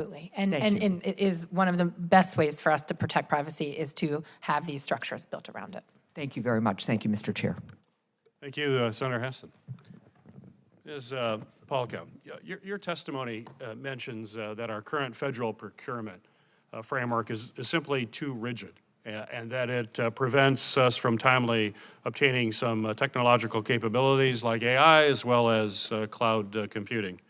Absolutely. And it is one of the best ways for us to protect privacy is to have these structures built around it. Thank you very much. Thank you, Mr. Chair. Thank you, Senator Heston. Ms. Polka, your testimony mentions that our current federal procurement framework is simply too rigid, and that it prevents us from timely obtaining some technological capabilities like AI as well as cloud computing.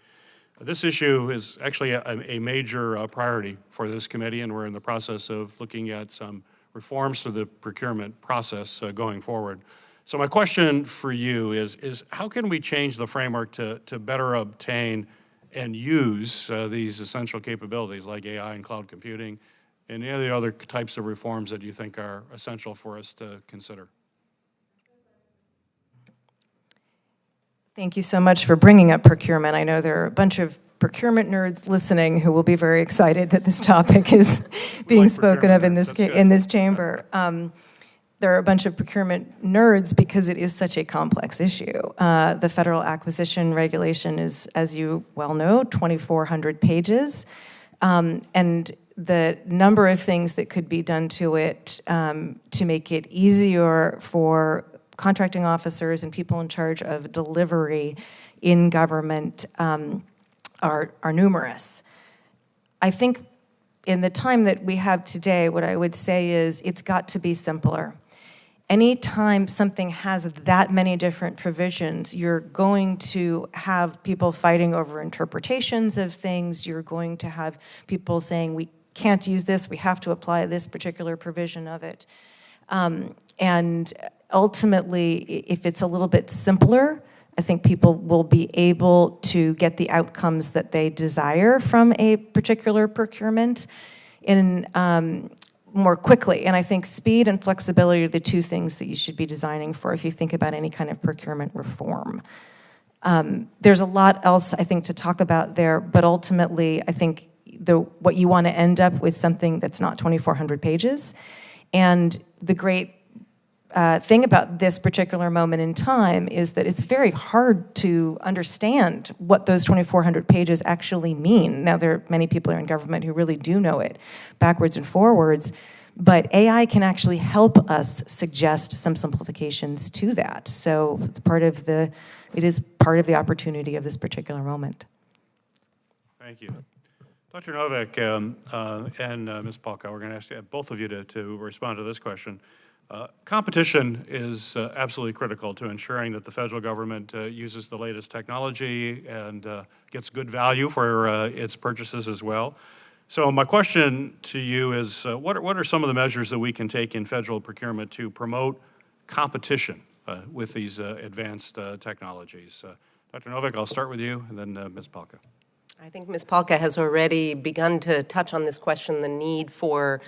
This issue is actually a major priority for this committee, and we're in the process of looking at some reforms to the procurement process going forward. So my question for you is how can we change the framework to better obtain and use these essential capabilities like AI and cloud computing and any of the other types of reforms that you think are essential for us to consider? Thank you so much for bringing up procurement. I know there are a bunch of procurement nerds listening who will be very excited that this topic is being spoken of in this chamber. There are a bunch of procurement nerds because it is such a complex issue. The federal acquisition regulation is, as you well know, 2,400 pages. And the number of things that could be done to it to make it easier for contracting officers and people in charge of delivery in government are numerous. I think in the time that we have today, what I would say is it's got to be simpler. Anytime something has that many different provisions, you're going to have people fighting over interpretations of things. You're going to have people saying, we can't use this, we have to apply this particular provision of it. And ultimately, if it's a little bit simpler, I think people will be able to get the outcomes that they desire from a particular procurement in more quickly. And I think speed and flexibility are the two things that you should be designing for if you think about any kind of procurement reform. There's a lot else, I think, to talk about there, but ultimately, I think what you want to end up with something that's not 2,400 pages. And the great thing about this particular moment in time is that it's very hard to understand what those 2,400 pages actually mean. Now, there are many people in government who really do know it backwards and forwards, but AI can actually help us suggest some simplifications to that. So it is part of the opportunity of this particular moment. Thank you. Dr. Novick and Ms. Polka, we're going to ask both of you to respond to this question. Competition is absolutely critical to ensuring that the federal government uses the latest technology and gets good value for its purchases as well. So my question to you is, what are some of the measures that we can take in federal procurement to promote competition with these advanced technologies? Dr. Novick, I'll start with you, and then Ms. Polka. I think Ms. Polka has already begun to touch on this question, the need for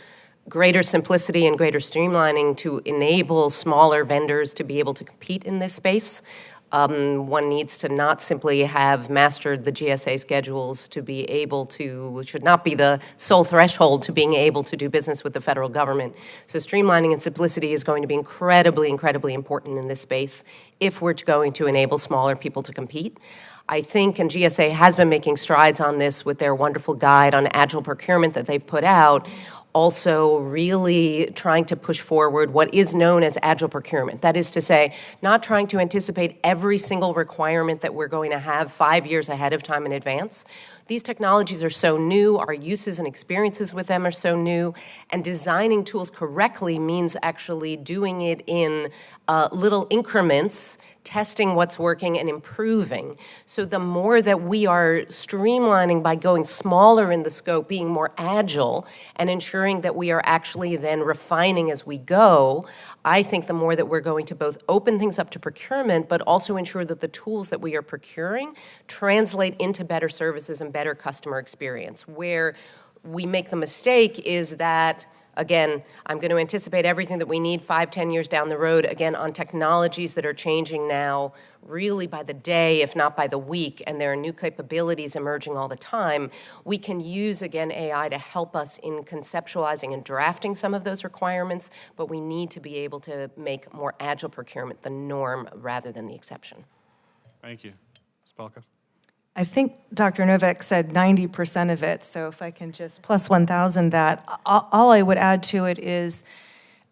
greater simplicity and greater streamlining to enable smaller vendors to be able to compete in this space. One needs to not simply have mastered the GSA schedules to be able to, should not be the sole threshold to being able to do business with the federal government. So streamlining and simplicity is going to be incredibly, incredibly important in this space if we're going to enable smaller people to compete. I think, and GSA has been making strides on this with their wonderful guide on agile procurement that they've put out, also really trying to push forward what is known as agile procurement. That is to say, not trying to anticipate every single requirement that we're going to have 5 years ahead of time in advance. These technologies are so new, our uses and experiences with them are so new, and designing tools correctly means actually doing it in little increments, testing what's working and improving. So the more that we are streamlining by going smaller in the scope, being more agile, and ensuring that we are actually then refining as we go, I think the more that we're going to both open things up to procurement, but also ensure that the tools that we are procuring translate into better services and better customer experience. Where we make the mistake is that, again, I'm going to anticipate everything that we need 5-10 years down the road, again, on technologies that are changing now really by the day, if not by the week, and there are new capabilities emerging all the time. We can use, again, AI to help us in conceptualizing and drafting some of those requirements, but we need to be able to make more agile procurement the norm rather than the exception. Thank you. Ms. Polka. I think Dr. Novak said 90% of it, so if I can just plus 1,000 that, all I would add to it is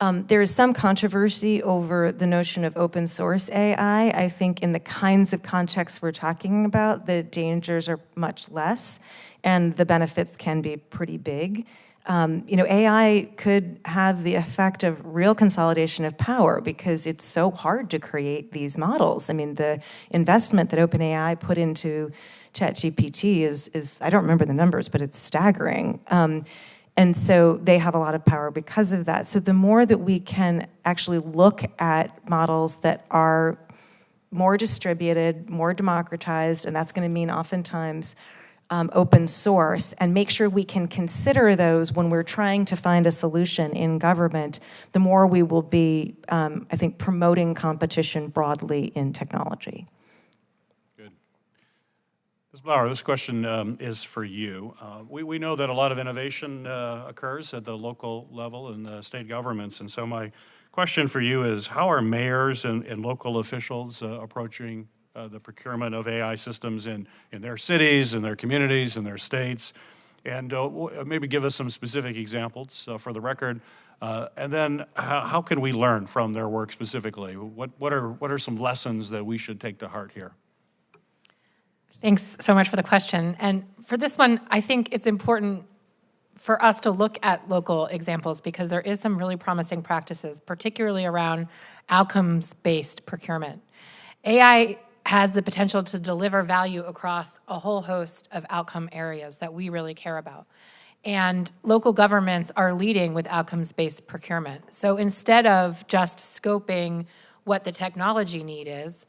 there is some controversy over the notion of open source AI. I think in the kinds of contexts we're talking about, the dangers are much less, and the benefits can be pretty big. AI could have the effect of real consolidation of power because it's so hard to create these models. I mean, the investment that OpenAI put into ChatGPT is I don't remember the numbers, but it's staggering. And so they have a lot of power because of that. So the more that we can actually look at models that are more distributed, more democratized, and that's going to mean oftentimes open source, and make sure we can consider those when we're trying to find a solution in government, the more we will be, I think, promoting competition broadly in technology. Good. Ms. Blauer, this question is for you. We know that a lot of innovation occurs at the local level and state governments, and so my question for you is, how are mayors and local officials approaching the procurement of AI systems in their cities, in their communities, in their states? And maybe give us some specific examples for the record. And then how can we learn from their work specifically? What are some lessons that we should take to heart here? Thanks so much for the question. And for this one, I think it's important for us to look at local examples because there is some really promising practices, particularly around outcomes-based procurement. AI has the potential to deliver value across a whole host of outcome areas that we really care about. And local governments are leading with outcomes-based procurement. So instead of just scoping what the technology need is,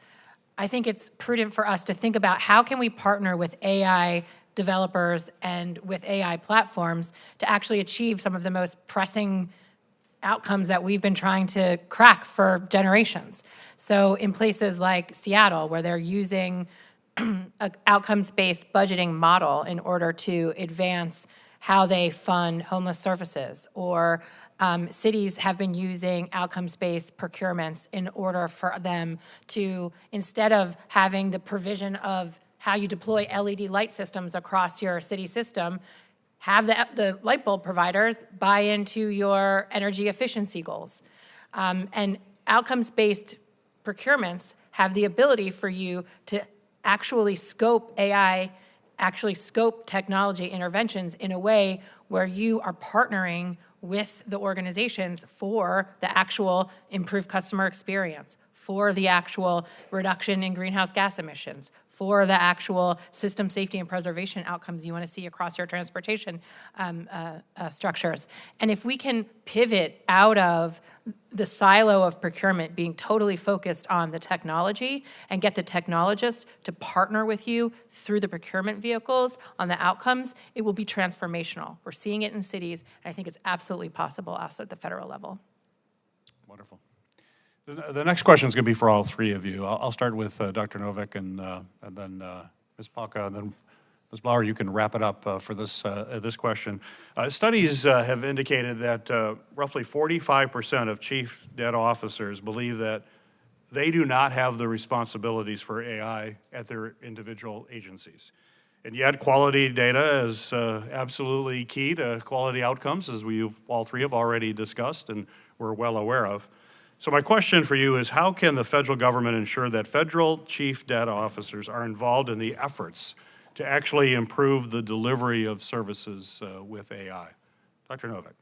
I think it's prudent for us to think about how can we partner with AI developers and with AI platforms to actually achieve some of the most pressing outcomes that we've been trying to crack for generations. So in places like Seattle, where they're using an outcomes-based budgeting model in order to advance how they fund homeless services, or cities have been using outcomes-based procurements in order for them to, instead of having the provision of how you deploy LED light systems across your city system, have the light bulb providers buy into your energy efficiency goals. And outcomes-based procurements have the ability for you to actually scope AI, actually scope technology interventions in a way where you are partnering with the organizations for the actual improved customer experience, for the actual reduction in greenhouse gas emissions, for the actual system safety and preservation outcomes you want to see across your transportation structures. And if we can pivot out of the silo of procurement being totally focused on the technology and get the technologists to partner with you through the procurement vehicles on the outcomes, it will be transformational. We're seeing it in cities, and I think it's absolutely possible also at the federal level. Wonderful. The next question is going to be for all three of you. I'll start with Dr. Novak and then Ms. Palka, and then Ms. Blauer, you can wrap it up for this question. Studies have indicated that roughly 45% of chief data officers believe that they do not have the responsibilities for AI at their individual agencies. And yet quality data is absolutely key to quality outcomes, as we all three have already discussed and we're well aware of. So my question for you is, how can the federal government ensure that federal chief data officers are involved in the efforts to actually improve the delivery of services with AI? Dr. Novak.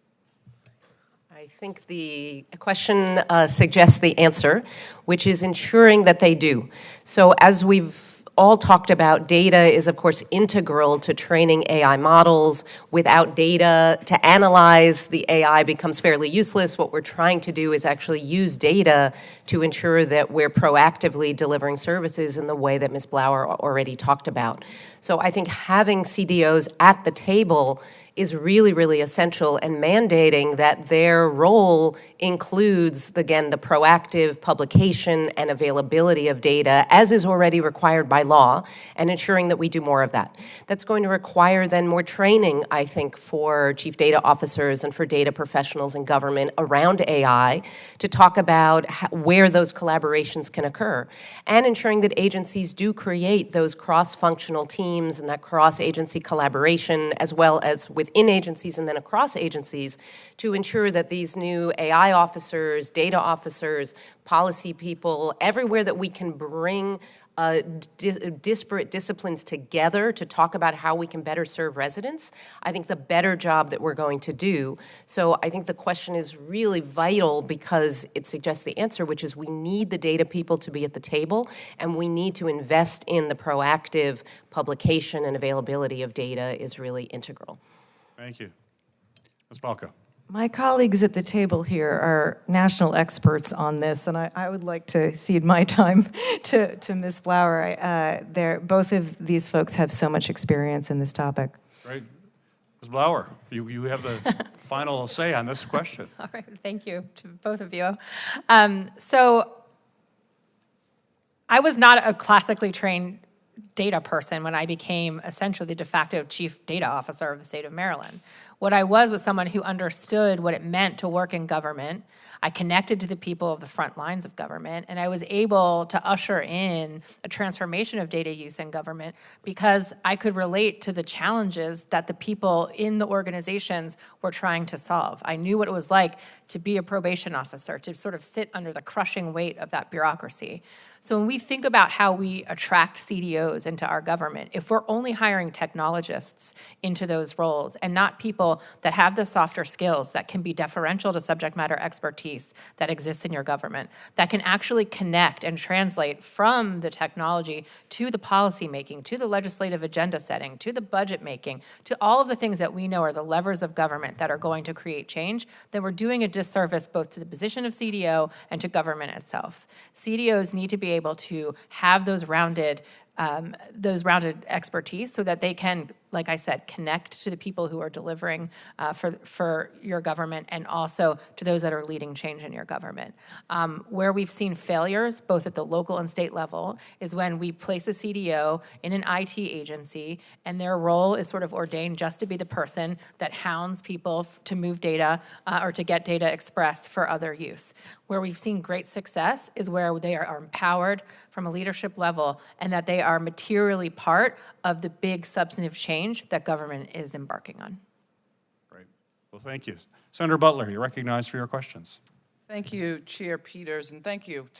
I think the question suggests the answer, which is ensuring that they do. So as we've all talked about, data is, of course, integral to training AI models. Without data to analyze, the AI becomes fairly useless. What we're trying to do is actually use data to ensure that we're proactively delivering services in the way that Ms. Blauer already talked about. So I think having CDOs at the table is really, really essential, and mandating that their role includes, again, the proactive publication and availability of data, as is already required by law, and ensuring that we do more of that. That's going to require then more training, I think, for chief data officers and for data professionals in government around AI to talk about where those collaborations can occur, and ensuring that agencies do create those cross-functional teams and that cross-agency collaboration, as well as within agencies and then across agencies, to ensure that these new AI officers, data officers, policy people, everywhere that we can bring disparate disciplines together to talk about how we can better serve residents, I think the better job that we're going to do. So I think the question is really vital because it suggests the answer, which is we need the data people to be at the table, and we need to invest in the proactive publication and availability of data is really integral. Thank you. Ms. Palka. My colleagues at the table here are national experts on this, and I would like to cede my time to Ms. Flower. Both of these folks have so much experience in this topic. Great. Ms. Blower, you have the final say on this question. All right, thank you to both of you. So I was not a classically trained data person when I became essentially the de facto chief data officer of the state of Maryland. What I was someone who understood what it meant to work in government. I connected to the people of the front lines of government, and I was able to usher in a transformation of data use in government because I could relate to the challenges that the people in the organizations were trying to solve. I knew what it was like to be a probation officer, to sort of sit under the crushing weight of that bureaucracy. So when we think about how we attract CDOs into our government, if we're only hiring technologists into those roles and not people that have the softer skills that can be deferential to subject matter expertise that exists in your government, that can actually connect and translate from the technology to the policy making, to the legislative agenda setting, to the budget making, to all of the things that we know are the levers of government that are going to create change, then we're doing a disservice both to the position of CDO and to government itself. CDOs need to be able to have those rounded expertise so that they can, like I said, connect to the people who are delivering for your government and also to those that are leading change in your government. Where we've seen failures, both at the local and state level, is when we place a CDO in an IT agency and their role is sort of ordained just to be the person that hounds people to move data or to get data expressed for other use. Where we've seen great success is where they are empowered from a leadership level and that they are materially part of the big substantive change that government is embarking on. Great. Well, thank you. Senator Butler, you're recognized for your questions. Thank you, Chair Peters, and thank you